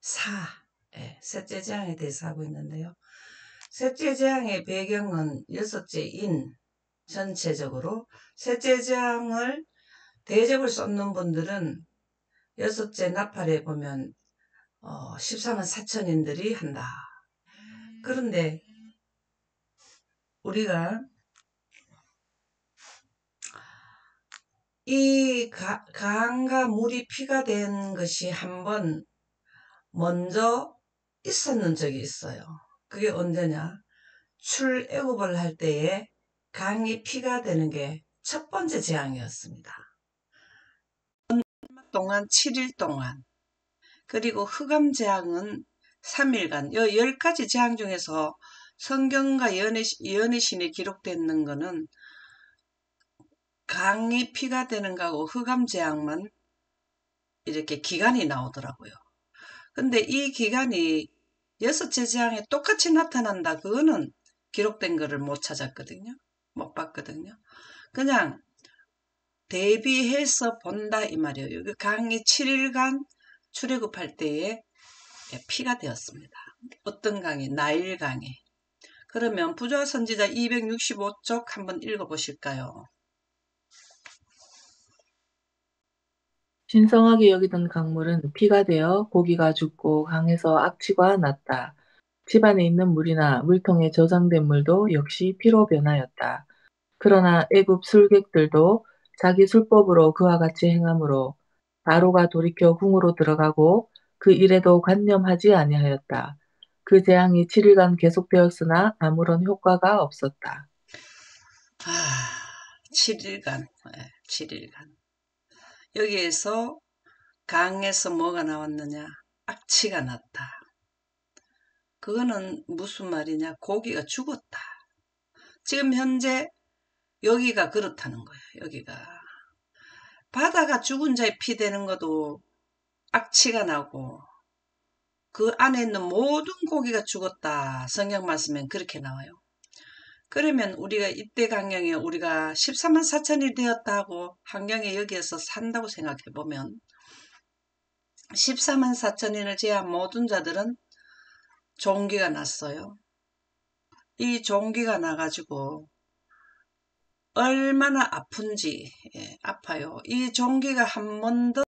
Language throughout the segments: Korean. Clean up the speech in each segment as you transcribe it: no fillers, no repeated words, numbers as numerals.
셋째 재앙에 대해서 하고 있는데요. 셋째 재앙의 배경은 여섯째 인, 전체적으로 셋째 재앙을 대접을 쏟는 분들은 여섯째 나팔에 보면 14만 4천인들이 한다. 그런데 우리가 이 강과 물이 피가 된 것이 한번 먼저 있었는 적이 있어요. 그게 언제냐? 출애굽을 할 때에 강이 피가 되는 게 첫 번째 재앙이었습니다. 동안 7일 동안, 그리고 흑암 재앙은 3일간, 이 10가지 재앙 중에서 성경과 예언의 신에 기록되는 거는 강이 피가 되는 거하고 흑암 재앙만 이렇게 기간이 나오더라고요. 근데 이 기간이 여섯째 재앙에 똑같이 나타난다. 그거는 기록된 거를 못 찾았거든요. 못 봤거든요. 그냥 대비해서 본다 이 말이에요. 여기 강이 7일간 출애굽할 때에 피가 되었습니다. 어떤 강이? 나일강에. 그러면 부조화 선지자 265쪽 한번 읽어보실까요? 신성하게 여기던 강물은 피가 되어 고기가 죽고 강에서 악취가 났다. 집안에 있는 물이나 물통에 저장된 물도 역시 피로 변하였다. 그러나 애굽 술객들도 자기 술법으로 그와 같이 행함으로 바로가 돌이켜 궁으로 들어가고 그 일에도 관념하지 아니하였다. 그 재앙이 7일간 계속되었으나 아무런 효과가 없었다. 7일간, 7일간. 여기에서 강에서 뭐가 나왔느냐? 악취가 났다. 그거는 무슨 말이냐? 고기가 죽었다. 지금 현재 여기가 그렇다는 거예요. 여기가. 바다가 죽은 자의 피 되는 것도 악취가 나고 그 안에 있는 모든 고기가 죽었다. 성경 말씀엔 그렇게 나와요. 그러면 우리가 이때 강령에 우리가 14만 4천이 되었다고 환경에 여기에서 산다고 생각해보면 14만 4천인을 제한 모든 자들은 종기가 났어요. 이 종기가 나가지고 얼마나 아픈지 아파요. 이 종기가 한 번 더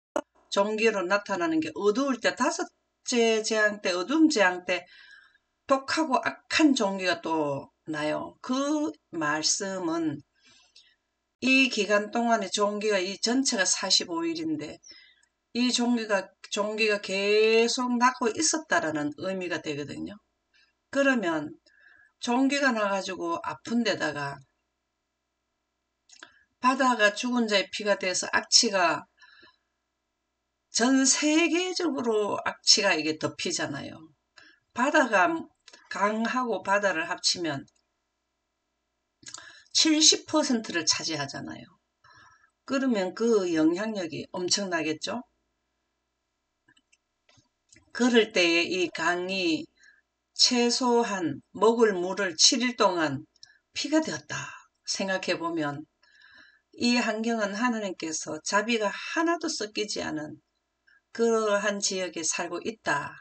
종기로 나타나는 게 어두울 때 다섯째 재앙 때 어두움 재앙 때 독하고 악한 종기가 또 나요. 그 말씀은 이 기간 동안에 종기가 이 전체가 45일인데 이 종기가 계속 나고 있었다라는 의미가 되거든요. 그러면 종기가 나가지고 아픈 데다가 바다가 죽은 자의 피가 돼서 악취가 전 세계적으로 악취가 이게 덮이잖아요. 바다가 강하고 바다를 합치면 70%를 차지하잖아요. 그러면 그 영향력이 엄청나겠죠? 그럴 때에 이 강이 최소한 먹을 물을 7일 동안 피가 되었다 생각해보면 이 환경은 하나님께서 자비가 하나도 섞이지 않은 그러한 지역에 살고 있다.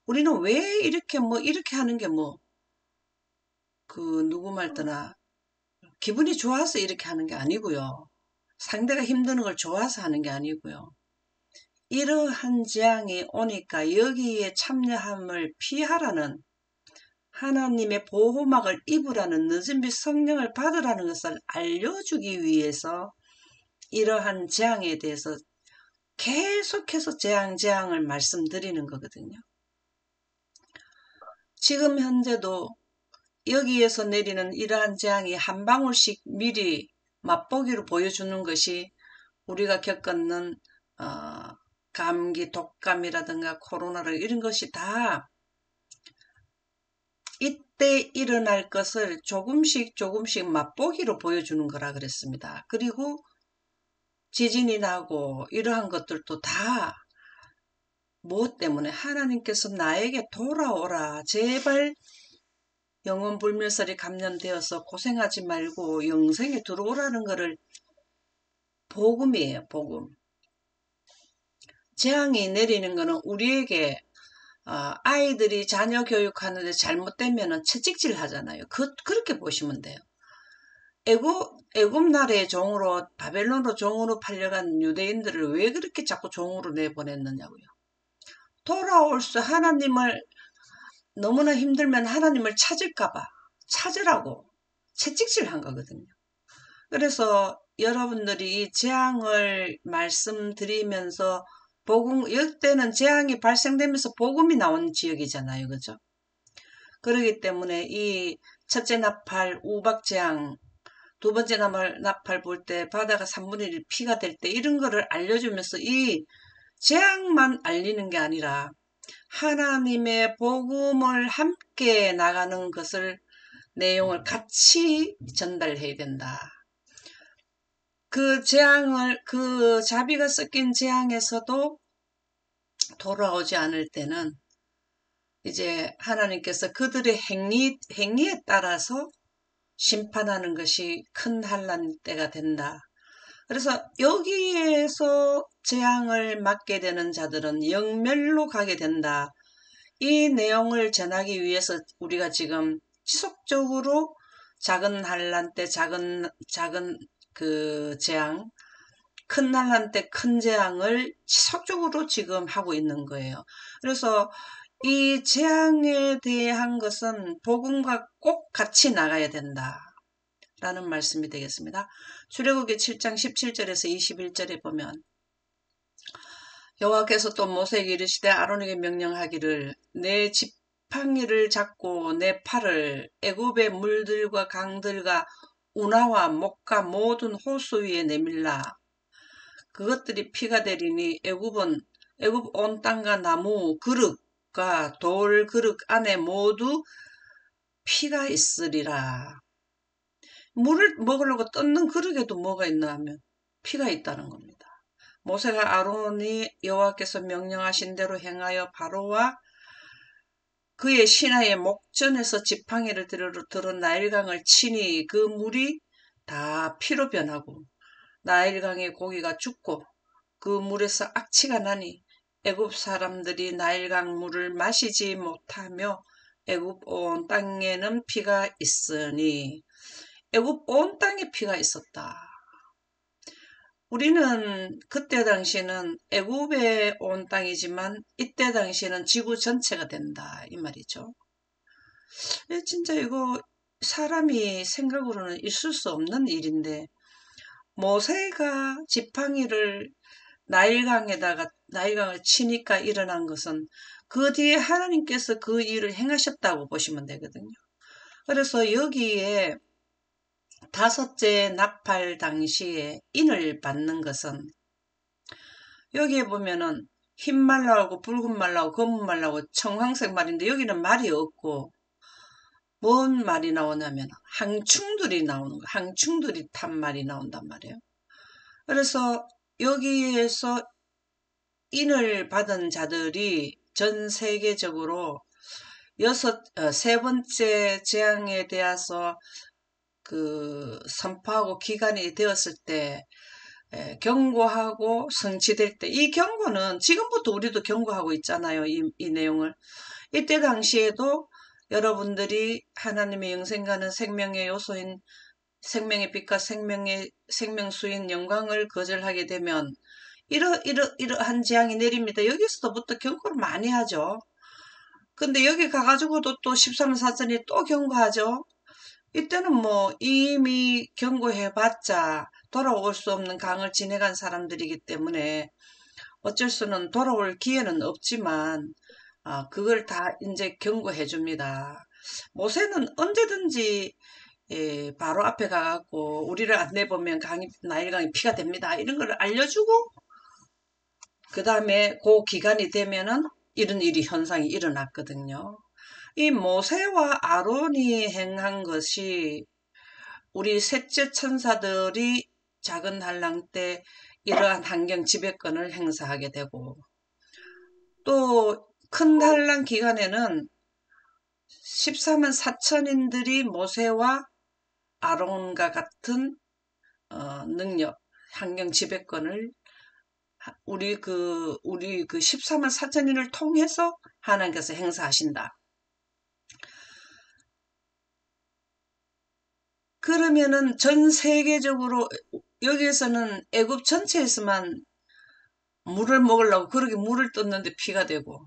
우리는 왜 이렇게 이렇게 하는 게 누구 말더나 기분이 좋아서 이렇게 하는 게 아니고요. 상대가 힘드는 걸 좋아서 하는 게 아니고요. 이러한 재앙이 오니까 여기에 참여함을 피하라는 하나님의 보호막을 입으라는 늦은 빛 성령을 받으라는 것을 알려주기 위해서 이러한 재앙에 대해서 계속해서 재앙을 말씀드리는 거거든요. 지금 현재도 여기에서 내리는 이러한 재앙이 한 방울씩 미리 맛보기로 보여주는 것이 우리가 겪는 감기, 독감이라든가 코로나로 이런 것이 다 이때 일어날 것을 조금씩 맛보기로 보여주는 거라 그랬습니다. 그리고 지진이 나고 이러한 것들도 다 무엇 때문에 하나님께서 나에게 돌아오라 제발 영혼 불멸설이 감염되어서 고생하지 말고 영생에 들어오라는 것을 복음이에요. 복음. 재앙이 내리는 것은 우리에게 아이들이 자녀 교육하는데 잘못되면은 채찍질 하잖아요. 그렇게 보시면 돼요. 애굽 나라의 종으로, 바벨론으로 종으로 팔려간 유대인들을 왜 그렇게 자꾸 종으로 내보냈느냐고요. 하나님을 너무나 힘들면 하나님을 찾을까봐 찾으라고 채찍질 한 거거든요. 그래서 여러분들이 이 재앙을 말씀드리면서 이때는 재앙이 발생되면서 복음이 나온 지역이잖아요. 그죠? 그렇기 때문에 이 첫째 나팔 우박재앙, 두 번째 나팔 볼 때 바다가 3분의 1 피가 될 때 이런 거를 알려주면서 이 재앙만 알리는 게 아니라 하나님의 복음을 함께 나가는 것을 내용을 같이 전달해야 된다. 그 자비가 섞인 재앙에서도 돌아오지 않을 때는 이제 하나님께서 그들의 행위에 따라서 심판하는 것이 큰 환난 때가 된다. 그래서 여기에서 재앙을 맞게 되는 자들은 영멸로 가게 된다. 이 내용을 전하기 위해서 우리가 지금 지속적으로 작은 환난 때 작은 그 재앙, 큰 환난 때 큰 재앙을 지속적으로 지금 하고 있는 거예요. 그래서 이 재앙에 대한 것은 복음과 꼭 같이 나가야 된다. 라는 말씀이 되겠습니다. 출애굽기 7장 17절에서 21절에 보면 여호와께서 또 모세에게 이르시되 아론에게 명령하기를 내 지팡이를 잡고 내 팔을 애굽의 물들과 강들과 운하와 목과 모든 호수 위에 내밀라. 그것들이 피가 되리니 애굽 온 땅과 나무 그릇과 돌 그릇 안에 모두 피가 있으리라. 물을 먹으려고 뜯는 그릇에도 뭐가 있나 하면 피가 있다는 겁니다. 모세가 아론이 여호와께서 명령하신 대로 행하여 바로와 그의 신하의 목전에서 지팡이를 들어 나일강을 치니 그 물이 다 피로 변하고 나일강의 고기가 죽고 그 물에서 악취가 나니 애굽 사람들이 나일강 물을 마시지 못하며 애굽 온 땅에는 피가 있으니 애굽 온 땅에 피가 있었다. 우리는 그때 당시는 애굽에 온 땅이지만 이때 당시는 지구 전체가 된다 이 말이죠. 진짜 이거 사람이 생각으로는 있을 수 없는 일인데 모세가 지팡이를 나일강을 치니까 일어난 것은 그 뒤에 하나님께서 그 일을 행하셨다고 보시면 되거든요. 그래서 여기에 다섯째 나팔 당시에 인을 받는 것은 여기에 보면은 흰 말 나오고 붉은 말 나오고 검은 말 나오고 청황색 말인데 여기는 말이 없고 뭔 말이 나오냐면 항충들이 나오는 거, 항충들이 탄 말이 나온단 말이에요. 그래서 여기에서 인을 받은 자들이 전 세계적으로 세 번째 재앙에 대해서 선포하고 기간이 되었을 때 경고하고 성취될 때 이 경고는 지금부터 우리도 경고하고 있잖아요. 이 내용을. 이때 당시에도 여러분들이 하나님의 영생가는 생명의 요소인 생명의 빛과 생명수인 영광을 거절하게 되면 이러한 재앙이 내립니다. 여기서부터 경고를 많이 하죠. 근데 여기 가가지고도 또 13만 4천이 또 경고하죠. 이때는 뭐 이미 경고해봤자 돌아올 수 없는 강을 지나간 사람들이기 때문에 어쩔 수는 돌아올 기회는 없지만 그걸 다 이제 경고해 줍니다. 모세는 언제든지 바로 앞에 가갖고 우리를 안내보면 나일강이 피가 됩니다. 이런 걸 알려주고 그 다음에 그 기간이 되면은 이런 현상이 일어났거든요. 이 모세와 아론이 행한 것이 우리 셋째 천사들이 작은 한랑 때 이러한 환경 지배권을 행사하게 되고 또 큰 한랑 기간에는 14만 4천인들이 모세와 아론과 같은 능력, 환경 지배권을 우리 13만 4천인을 통해서 하나님께서 행사하신다. 그러면은 전 세계적으로 여기에서는 애굽 전체에서만 물을 먹으려고 그렇게 물을 떴는데 피가 되고,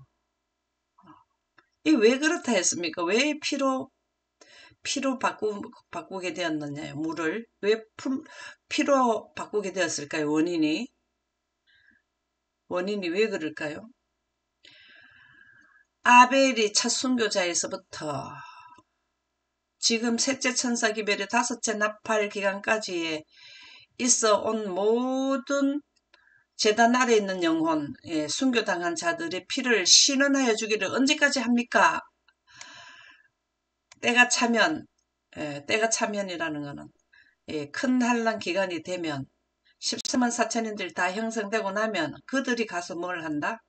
이 왜 그렇다 했습니까? 왜 피로 바꾸게 되었느냐요? 물을 왜 피로 바꾸게 되었을까요? 원인이 왜 그럴까요? 아벨이 첫 순교자에서부터 지금 셋째 천사 기별의 다섯째 나팔 기간까지에 있어 온 모든 제단 아래 있는 영혼, 순교당한 자들의 피를 신원하여 주기를 언제까지 합니까? 때가 차면이라는 것은 큰 환란 기간이 되면 14만 4천인들 다 형성되고 나면 그들이 가서 뭘 한다?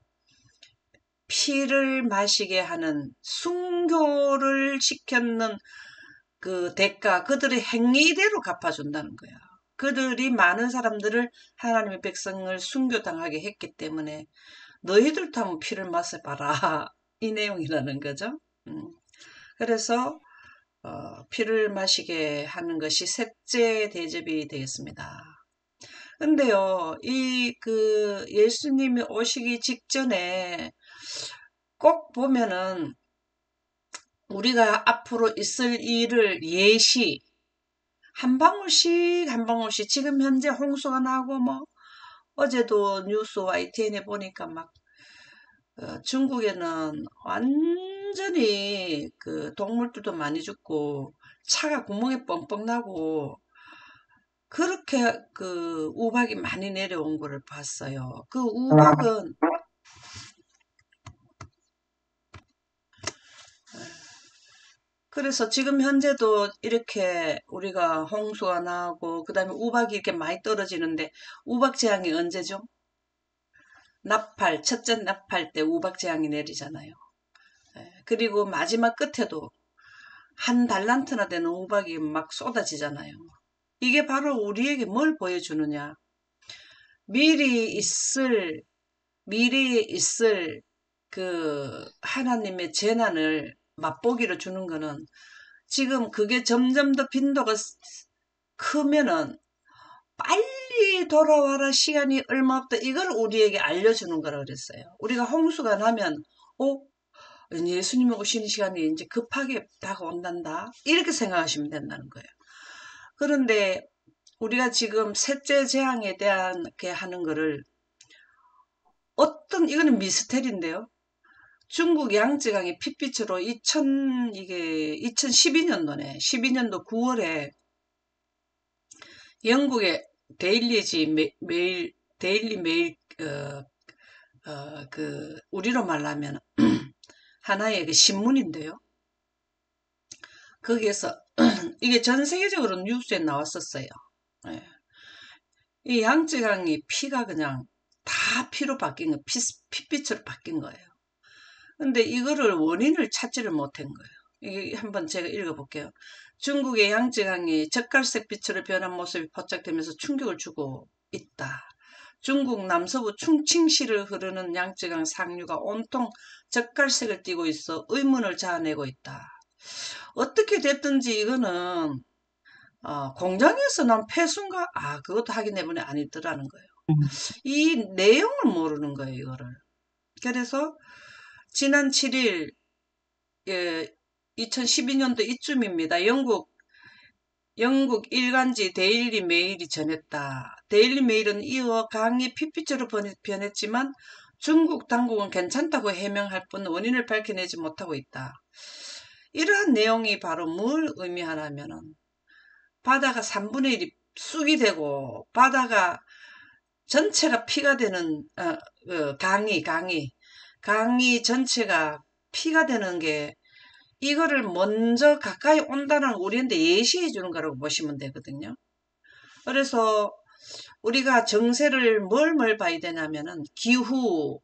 피를 마시게 하는 순교를 시켰는 그 대가, 그들의 행위대로 갚아준다는 거야. 그들이 많은 사람들을 하나님의 백성을 순교당하게 했기 때문에 너희들도 한번 피를 마셔봐라. 이 내용이라는 거죠. 그래서 피를 마시게 하는 것이 셋째 대접이 되겠습니다. 근데요, 예수님이 오시기 직전에 꼭 보면은 우리가 앞으로 있을 일을 한 방울씩 한 방울씩 지금 현재 홍수가 나고 어제도 뉴스 YTN에 보니까 중국에는 완전히 그 동물들도 많이 죽고 차가 구멍이 뻥뻥 나고 그렇게 그 우박이 많이 내려온 거를 봤어요. 그 우박은 그래서 지금 현재도 이렇게 우리가 홍수가 나고 그다음에 우박이 이렇게 많이 떨어지는데 우박 재앙이 언제죠? 첫째 나팔 때 우박 재앙이 내리잖아요. 그리고 마지막 끝에도 한 달란트나 되는 우박이 막 쏟아지잖아요. 이게 바로 우리에게 뭘 보여주느냐? 미래에 있을 그 하나님의 재난을 맛보기로 주는 거는 지금 그게 점점 더 빈도가 크면은 빨리 돌아와라 시간이 얼마 없다 이걸 우리에게 알려주는 거라 그랬어요. 우리가 홍수가 나면 예수님이 오시는 시간이 이제 급하게 다가온단다 이렇게 생각하시면 된다는 거예요. 그런데 우리가 지금 셋째 재앙에 대한 게 하는 거를 이거는 미스테리인데요. 중국 양쯔강이 핏빛으로 2012년도네. 12년도 9월에 영국의 데일리 메일, 우리로 말하면 하나의 그 신문인데요. 거기에서 이게 전 세계적으로 뉴스에 나왔었어요. 예. 이 양쯔강이 피가 그냥 다 피로 바뀐 거, 핏빛으로 바뀐 거예요. 근데 이거를 원인을 찾지를 못한 거예요. 이게 한번 제가 읽어볼게요. 중국의 양쯔강이 젓갈색 빛으로 변한 모습이 포착되면서 충격을 주고 있다. 중국 남서부 충칭시를 흐르는 양쯔강 상류가 온통 젓갈색을 띠고 있어 의문을 자아내고 있다. 어떻게 됐든지 이거는 공장에서 난 폐수인가? 그것도 확인해보니 아니더라는 거예요. 이 내용을 모르는 거예요, 이거를. 그래서 지난 7일 2012년도 이쯤입니다. 영국 일간지 데일리 메일이 전했다. 데일리 메일은 이어 강이 핏빛으로 변했지만 중국 당국은 괜찮다고 해명할 뿐 원인을 밝혀내지 못하고 있다. 이러한 내용이 바로 뭘 의미하냐면은 바다가 3분의 1이 쑥이 되고 바다가 전체가 피가 되는 강이 전체가 피가 되는 게 이거를 먼저 가까이 온다는 우리한테 예시해 주는 거라고 보시면 되거든요. 그래서 우리가 정세를 뭘 봐야 되냐면은 기후,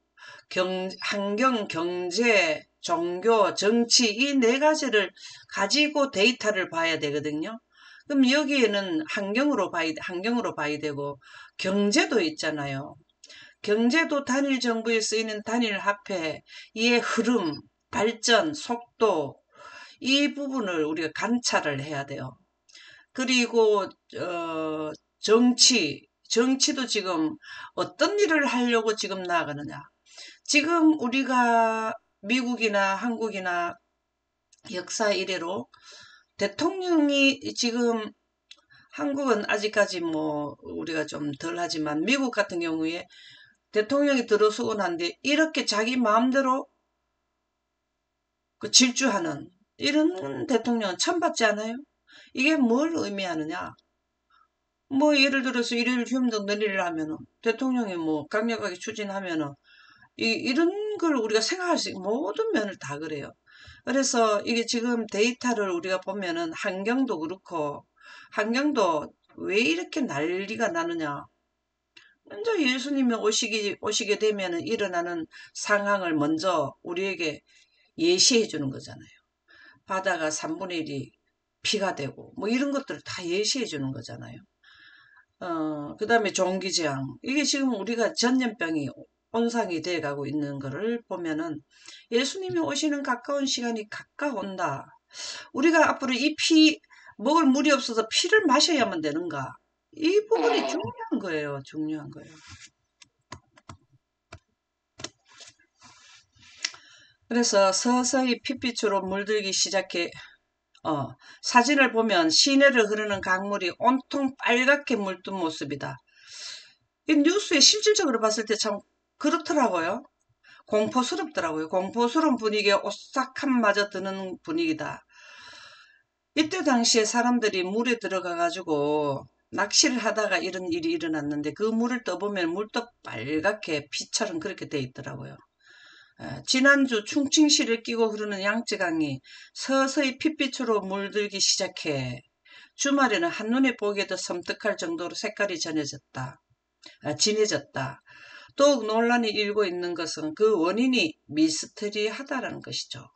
환경, 경제, 종교, 정치 이 네 가지를 가지고 데이터를 봐야 되거든요. 그럼 여기에는 환경으로 봐야 되고 경제도 있잖아요. 경제도 단일 정부에 쓰이는 단일 화폐, 이의 흐름, 발전, 속도, 이 부분을 우리가 관찰을 해야 돼요. 그리고 정치도 지금 어떤 일을 하려고 지금 나아가느냐. 지금 우리가 미국이나 한국이나 역사 이래로 대통령이 지금 한국은 아직까지 뭐 우리가 좀 덜하지만 미국 같은 경우에 대통령이 들어서고 난 뒤에 이렇게 자기 마음대로 그 질주하는 이런 대통령은 처음 봤지 않아요? 이게 뭘 의미하느냐? 뭐 예를 들어서 일요일 휴무등 늘리를 하면은 대통령이 뭐 강력하게 추진하면은 이런 걸 우리가 생각할 수 있는 모든 면을 다 그래요. 그래서 이게 지금 데이터를 우리가 보면은 환경도 그렇고 환경도 왜 이렇게 난리가 나느냐. 먼저 예수님이 오시게 되면은 일어나는 상황을 먼저 우리에게 예시해 주는 거잖아요. 바다가 3분의 1이 피가 되고 뭐 이런 것들을 다 예시해 주는 거잖아요. 그 다음에 종기재앙. 이게 지금 우리가 전염병이 온상이 돼 가고 있는 거를 보면은 예수님이 오시는 가까운 시간이 가까운다. 우리가 앞으로 먹을 물이 없어서 피를 마셔야만 되는가? 이 부분이 중요한 거예요. 중요한 거예요. 그래서 서서히 핏빛으로 물들기 시작해, 사진을 보면 시내를 흐르는 강물이 온통 빨갛게 물든 모습이다. 이 뉴스에 실질적으로 봤을 때 참 그렇더라고요. 공포스럽더라고요. 공포스러운 분위기에 오싹함마저 드는 분위기다. 이때 당시에 사람들이 물에 들어가가지고 낚시를 하다가 이런 일이 일어났는데 그 물을 떠보면 물도 빨갛게 피처럼 그렇게 돼 있더라고요. 지난주 충칭시를 끼고 흐르는 양쯔강이 서서히 핏빛으로 물들기 시작해 주말에는 한눈에 보기에도 섬뜩할 정도로 색깔이 진해졌다. 더욱 논란이 일고 있는 것은 그 원인이 미스터리하다라는 것이죠.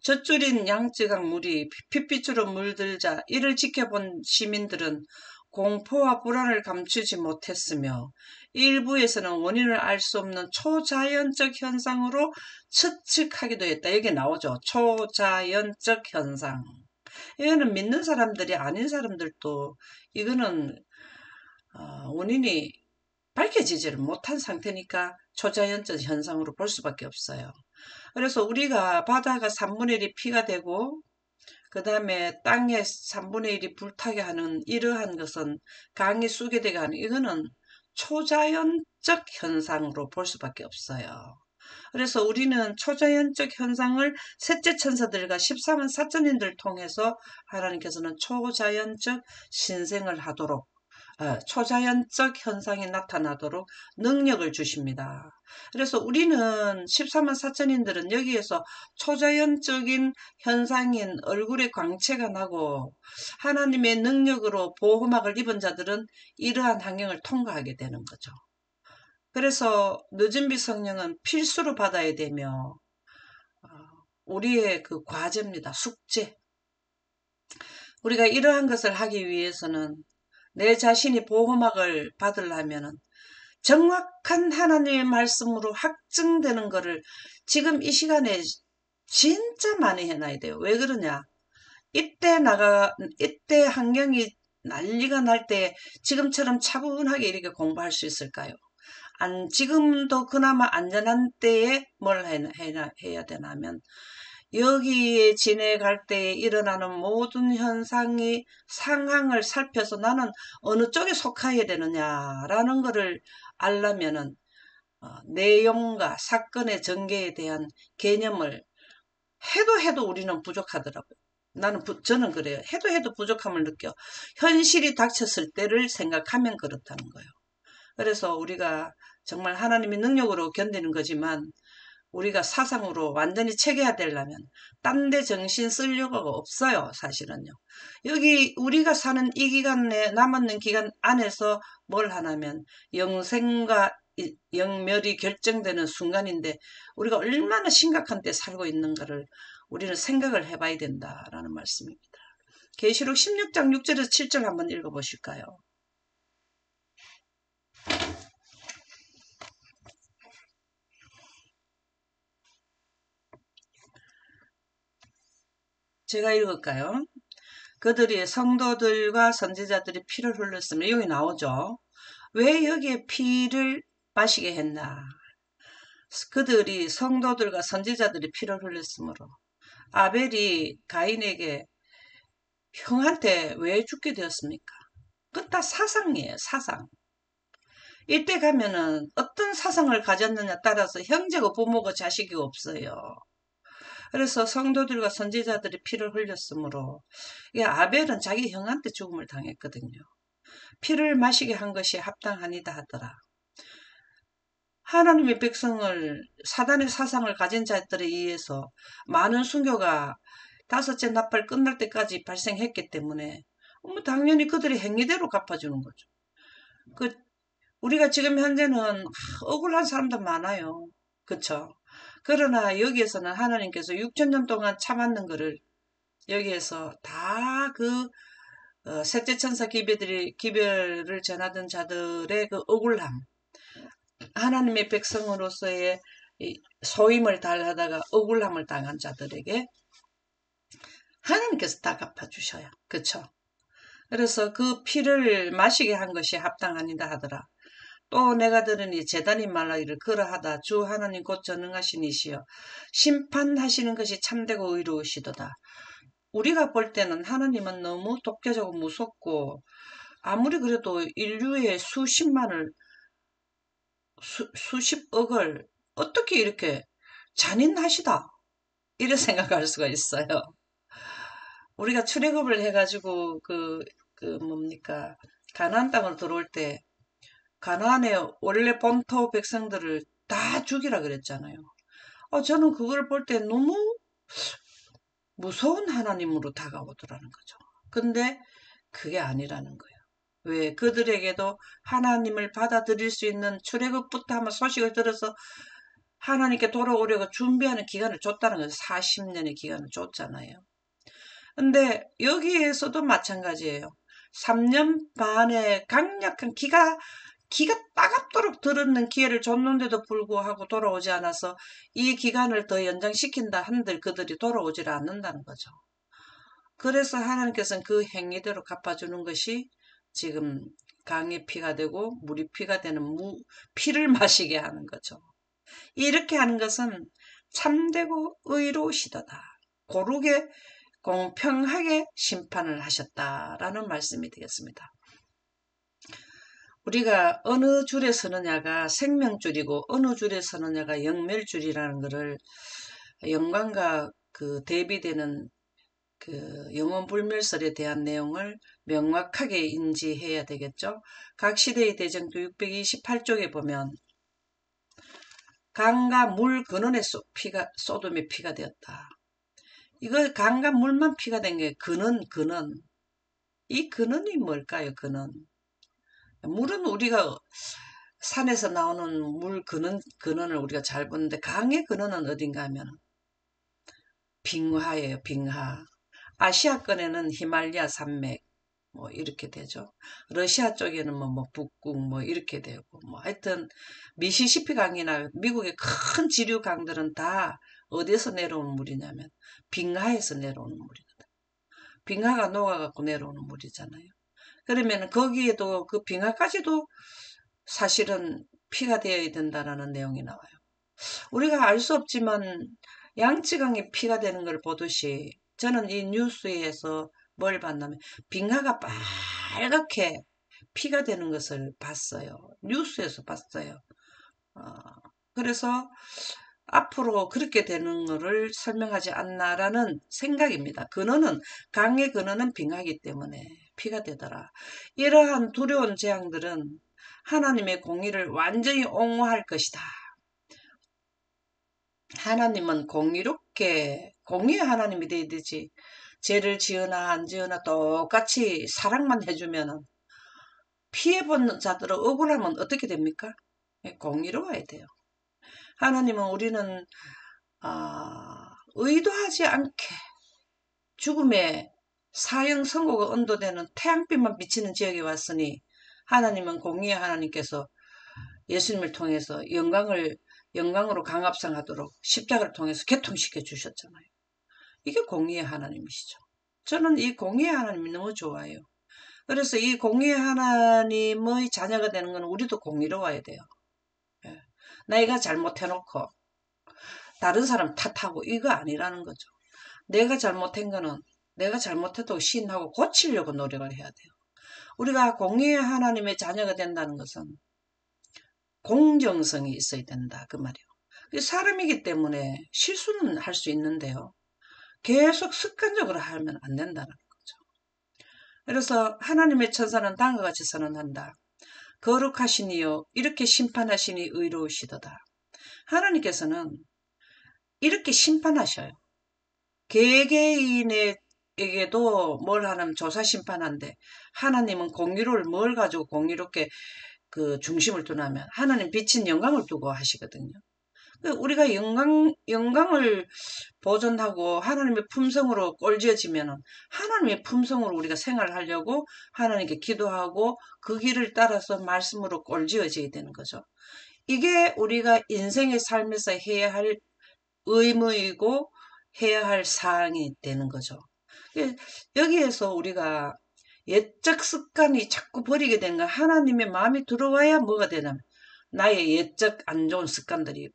젖줄인 양쯔강 물이 핏빛으로 물들자 이를 지켜본 시민들은 공포와 불안을 감추지 못했으며 일부에서는 원인을 알 수 없는 초자연적 현상으로 추측하기도 했다. 여기 나오죠. 초자연적 현상. 이거는 믿는 사람들이 아닌 사람들도 이거는 원인이 밝혀지지를 못한 상태니까 초자연적 현상으로 볼 수밖에 없어요. 그래서 우리가 바다가 3분의 1이 피가 되고 그 다음에 땅에 3분의 1이 불타게 하는 이러한 것은 강이 쑥게 되게 하는 이거는 초자연적 현상으로 볼 수밖에 없어요. 그래서 우리는 초자연적 현상을 셋째 천사들과 14만 사천인들 통해서 하나님께서는 초자연적 신생을 하도록 초자연적 현상이 나타나도록 능력을 주십니다. 그래서 우리는 14만 사천인들은 여기에서 초자연적인 현상인 얼굴에 광채가 나고 하나님의 능력으로 보호막을 입은 자들은 이러한 환경을 통과하게 되는 거죠. 그래서 늦은비 성령은 필수로 받아야 되며 우리의 그 과제입니다. 숙제. 우리가 이러한 것을 하기 위해서는 내 자신이 보호막을 받으려면 정확한 하나님의 말씀으로 확증되는 것을 지금 이 시간에 진짜 많이 해놔야 돼요. 왜 그러냐? 이때 환경이 난리가 날 때 지금처럼 차분하게 이렇게 공부할 수 있을까요? 지금도 그나마 안전한 때에 뭘 해야 되나 하면 여기에 지내갈 때 일어나는 모든 상황을 살펴서 나는 어느 쪽에 속해야 되느냐라는 것을 알려면은 내용과 사건의 전개에 대한 개념을 해도 우리는 부족하더라고요. 저는 그래요. 해도 부족함을 느껴. 현실이 닥쳤을 때를 생각하면 그렇다는 거예요. 그래서 우리가 정말 하나님의 능력으로 견디는 거지만 우리가 사상으로 완전히 체계화되려면 딴 데 정신 쓸 여유가 없어요. 사실은요. 여기 우리가 사는 이 기간 내 남았는 기간 안에서 뭘 하냐면 영생과 영멸이 결정되는 순간인데 우리가 얼마나 심각한 때 살고 있는가를 우리는 생각을 해봐야 된다라는 말씀입니다. 계시록 16장 6절에서 7절 한번 읽어보실까요? 제가 읽을까요? 그들이 성도들과 선지자들이 피를 흘렸으면 여기 나오죠. 왜 여기에 피를 마시게 했나? 그들이 성도들과 선지자들이 피를 흘렸으므로 아벨이 가인에게 형한테 왜 죽게 되었습니까? 그건 다 사상이에요, 사상. 이때 가면은 어떤 사상을 가졌느냐 따라서 형제고 부모고 자식이 없어요. 그래서 성도들과 선지자들이 피를 흘렸으므로 이 아벨은 자기 형한테 죽음을 당했거든요. 피를 마시게 한 것이 합당하니다 하더라. 하나님의 백성을 사단의 사상을 가진 자들에 의해서 많은 순교가 다섯째 나팔 끝날 때까지 발생했기 때문에 당연히 그들의 행위대로 갚아주는 거죠. 우리가 지금 현재는 억울한 사람도 많아요. 그쵸? 그러나 여기에서는 하나님께서 6천년 동안 참았는 거를 여기에서 다 셋째 천사 기별을 전하던 자들의 그 억울함, 하나님의 백성으로서의 소임을 다하다가 억울함을 당한 자들에게 하나님께서 다 갚아주셔요. 그쵸? 그래서 그 피를 마시게 한 것이 합당하니다 하더라. 또 내가 들으니 제단이 말하기를 그러하다 주 하나님 곧 전능하신 이시여 심판하시는 것이 참되고 의로우시도다. 우리가 볼 때는 하나님은 너무 독재자고 무섭고 아무리 그래도 인류의 수십만을 수십억을 어떻게 이렇게 잔인하시다 이런 생각할 수가 있어요. 우리가 출애굽을 해가지고 뭡니까 가나안 땅으로 들어올 때 가나안의 원래 본토 백성들을 다 죽이라 그랬잖아요. 저는 그걸 볼 때 너무 무서운 하나님으로 다가오더라는 거죠. 근데 그게 아니라는 거예요. 왜? 그들에게도 하나님을 받아들일 수 있는 출애굽부터 한번 소식을 들어서 하나님께 돌아오려고 준비하는 기간을 줬다는 거예요. 40년의 기간을 줬잖아요. 근데 여기에서도 마찬가지예요. 3년 반의 강력한 기가 따갑도록 들었는 기회를 줬는데도 불구하고 돌아오지 않아서 이 기간을 더 연장시킨다 한들 그들이 돌아오질 않는다는 거죠. 그래서 하나님께서는 그 행위대로 갚아주는 것이 지금 강의 피가 되고 물이 피가 되는 피를 마시게 하는 거죠. 이렇게 하는 것은 참되고 의로우시도다. 고르게 공평하게 심판을 하셨다라는 말씀이 되겠습니다. 우리가 어느 줄에 서느냐가 생명줄이고 어느 줄에 서느냐가 영멸줄이라는 것을 영광과 대비되는 영원불멸설에 대한 내용을 명확하게 인지해야 되겠죠. 각 시대의 대정교 628쪽에 보면 강과 물 근원에 소돔의 피가 되었다. 이거 강과 물만 피가 된 게 근원. 이 근원이 뭘까요? 근원. 물은 우리가 산에서 나오는 물 근원을 우리가 잘 보는데 강의 근원은 어딘가 하면 빙하예요. 빙하. 아시아권에는 히말리아 산맥 뭐 이렇게 되죠. 러시아 쪽에는 뭐 북극 뭐 이렇게 되고 뭐 하여튼 미시시피 강이나 미국의 큰 지류 강들은 다 어디서 내려오는 물이냐면 빙하에서 내려오는 물이거든. 빙하가 녹아갖고 내려오는 물이잖아요. 그러면 거기에도 그 빙하까지도 사실은 피가 되어야 된다라는 내용이 나와요. 우리가 알 수 없지만 양쯔강이 피가 되는 걸 보듯이 저는 이 뉴스에서 뭘 봤냐면 빙하가 빨갛게 피가 되는 것을 봤어요. 뉴스에서 봤어요. 어, 그래서 앞으로 그렇게 되는 것을 설명하지 않나라는 생각입니다. 강의 근원은 빙하기 때문에 피가 되더라. 이러한 두려운 재앙들은 하나님의 공의를 완전히 옹호할 것이다. 하나님은 공의롭게 공의의 하나님이 돼야 되지. 죄를 지으나 안 지으나 똑같이 사랑만 해주면 피해본 자들은 억울하면 어떻게 됩니까? 공의로워야 돼요. 하나님은 우리는 의도하지 않게 죽음의 사형 선고가 언도되는 태양빛만 비치는 지역에 왔으니 하나님은 공의의 하나님께서 예수님을 통해서 영광으로 강압상하도록 십자가를 통해서 개통시켜 주셨잖아요. 이게 공의의 하나님이시죠. 저는 이 공의의 하나님이 너무 좋아요. 그래서 이 공의의 하나님의 자녀가 되는 건 우리도 공의로워야 돼요. 예. 내가 잘못해놓고 다른 사람 탓하고 이거 아니라는 거죠. 내가 잘못한 거는 내가 잘못해도 시인하고 고치려고 노력을 해야 돼요. 우리가 공의의 하나님의 자녀가 된다는 것은 공정성이 있어야 된다 그 말이에요. 사람이기 때문에 실수는 할 수 있는데요. 계속 습관적으로 하면 안 된다는 거죠. 그래서 하나님의 천사는 다음과 같이 선언한다. 거룩하시니요 이렇게 심판하시니 의로우시도다. 하나님께서는 이렇게 심판하셔요. 개개인에게도 뭘 하면 조사 심판한데 하나님은 공의로를 뭘 가지고 공의롭게 그 중심을 두냐면 하나님 비친 영광을 두고 하시거든요. 우리가 영광을 보존하고 하나님의 품성으로 꼴지어지면 하나님의 품성으로 우리가 생활을 하려고 하나님께 기도하고 그 길을 따라서 말씀으로 꼴지어져야 되는 거죠. 이게 우리가 인생의 삶에서 해야 할 의무이고 해야 할 사항이 되는 거죠. 여기에서 우리가 옛적 습관이 자꾸 버리게 되는 건 하나님의 마음이 들어와야 뭐가 되냐면 나의 옛적 안 좋은 습관들이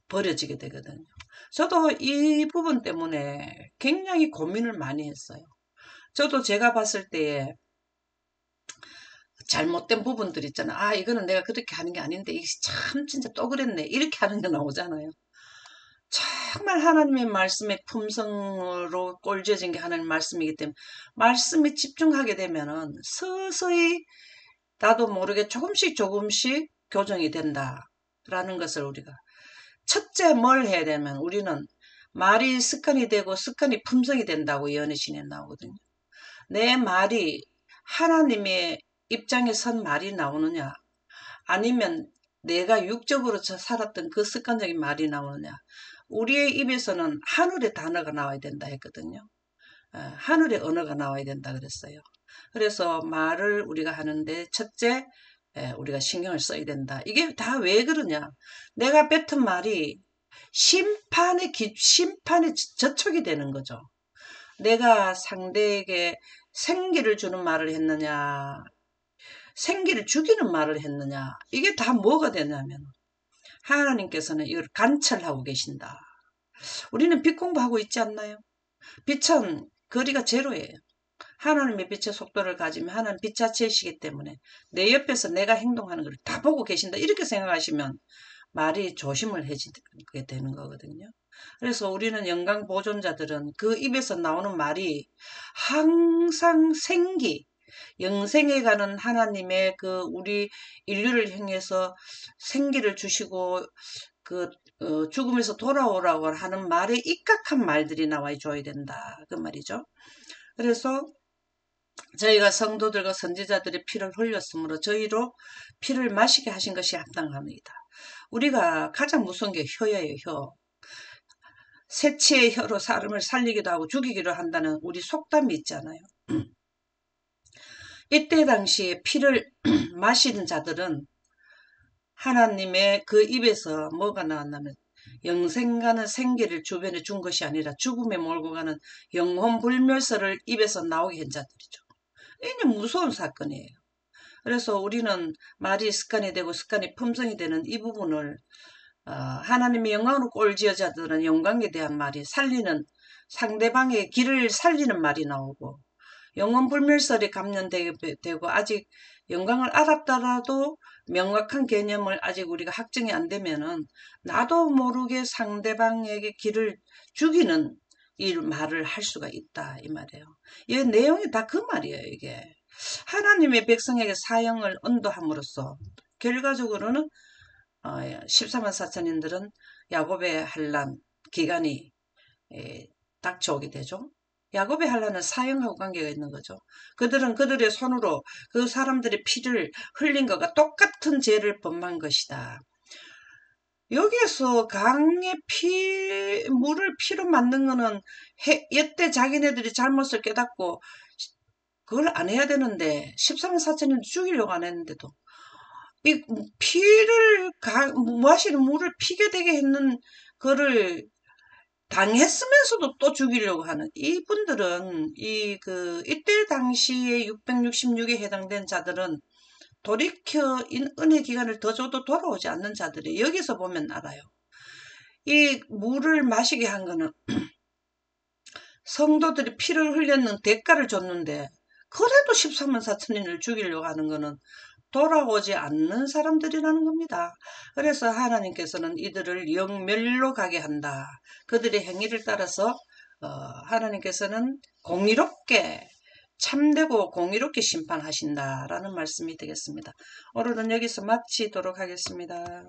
버려지게 되거든요. 저도 이 부분 때문에 굉장히 고민을 많이 했어요. 저도 제가 봤을 때에 잘못된 부분들 있잖아요. 아, 이거는 내가 그렇게 하는 게 아닌데 이게 참 진짜 또 그랬네. 이렇게 하는 게 나오잖아요. 정말 하나님의 말씀의 품성으로 꼴져진 게 하나님 말씀이기 때문에 말씀에 집중하게 되면은 서서히 나도 모르게 조금씩 교정이 된다라는 것을 우리가 첫째 뭘 해야 되면 우리는 말이 습관이 되고 습관이 품성이 된다고 예언의 신에 나오거든요. 내 말이 하나님의 입장에 선 말이 나오느냐 아니면 내가 육적으로 살았던 그 습관적인 말이 나오느냐. 우리의 입에서는 하늘의 단어가 나와야 된다 했거든요. 하늘의 언어가 나와야 된다 그랬어요. 그래서 말을 우리가 하는데 첫째 우리가 신경을 써야 된다. 이게 다 왜 그러냐. 내가 뱉은 말이 심판에 저촉이 되는 거죠. 내가 상대에게 생기를 주는 말을 했느냐 생기를 죽이는 말을 했느냐 이게 다 뭐가 되냐면 하나님께서는 이걸 관찰하고 계신다. 우리는 빛 공부하고 있지 않나요? 빛은 거리가 제로예요. 하나님의 빛의 속도를 가지면 하나님 빛 자체이시기 때문에 내 옆에서 내가 행동하는 걸 다 보고 계신다. 이렇게 생각하시면 말이 조심을 해지게 되는 거거든요. 그래서 우리는 영광 보존자들은 그 입에서 나오는 말이 항상 영생에 가는 하나님의 그 우리 인류를 향해서 생기를 주시고 그 죽음에서 돌아오라고 하는 말에 입각한 말들이 나와 줘야 된다. 그 말이죠. 그래서 저희가 성도들과 선지자들의 피를 흘렸으므로 저희로 피를 마시게 하신 것이 합당합니다. 우리가 가장 무서운 게 혀예요. 혀. 새치의 혀로 사람을 살리기도 하고 죽이기도 한다는 우리 속담이 있잖아요. 이때 당시에 피를 마시는 자들은 하나님의 그 입에서 뭐가 나왔냐면 영생가는 생기를 주변에 준 것이 아니라 죽음에 몰고 가는 영혼불멸설을 입에서 나오게 한 자들이죠. 이게 무서운 사건이에요. 그래서 우리는 말이 습관이 되고 습관이 품성이 되는 이 부분을 하나님의 영광으로 꼴지어 자들은 영광에 대한 말이 살리는 상대방의 길을 살리는 말이 나오고 영혼불멸설이 감염되고 아직 영광을 알았더라도 명확한 개념을 아직 우리가 확정이 안 되면은 나도 모르게 상대방에게 길을 죽이는 이 말을 할 수가 있다 이 말이에요. 이 내용이 다 그 말이에요. 이게 하나님의 백성에게 사형을 언도함으로써 결과적으로는 14만 4천인들은 야곱의 환난 기간이 닥쳐오게 되죠. 야곱의 환난은 사형하고 관계가 있는 거죠. 그들은 그들의 손으로 그 사람들의 피를 흘린 것과 똑같은 죄를 범한 것이다. 여기에서 강의 물을 피로 만든 거는 이때 자기네들이 잘못을 깨닫고 그걸 안 해야 되는데 14만 4천인 죽이려고 안 했는데도 이 피를 마시는 물을 피게 되게 했는 거를 당했으면서도 또 죽이려고 하는 이분들은 이때 당시에 666에 해당된 자들은 돌이켜 은혜 기간을 더 줘도 돌아오지 않는 자들이 여기서 보면 알아요. 이 물을 마시게 한 거는 성도들이 피를 흘렸는 대가를 줬는데 그래도 13만 4천인을 죽이려고 하는 거는 돌아오지 않는 사람들이라는 겁니다. 그래서 하나님께서는 이들을 영멸로 가게 한다. 그들의 행위를 따라서 하나님께서는 공의롭게 참되고 공의롭게 심판하신다라는 말씀이 되겠습니다. 오늘은 여기서 마치도록 하겠습니다.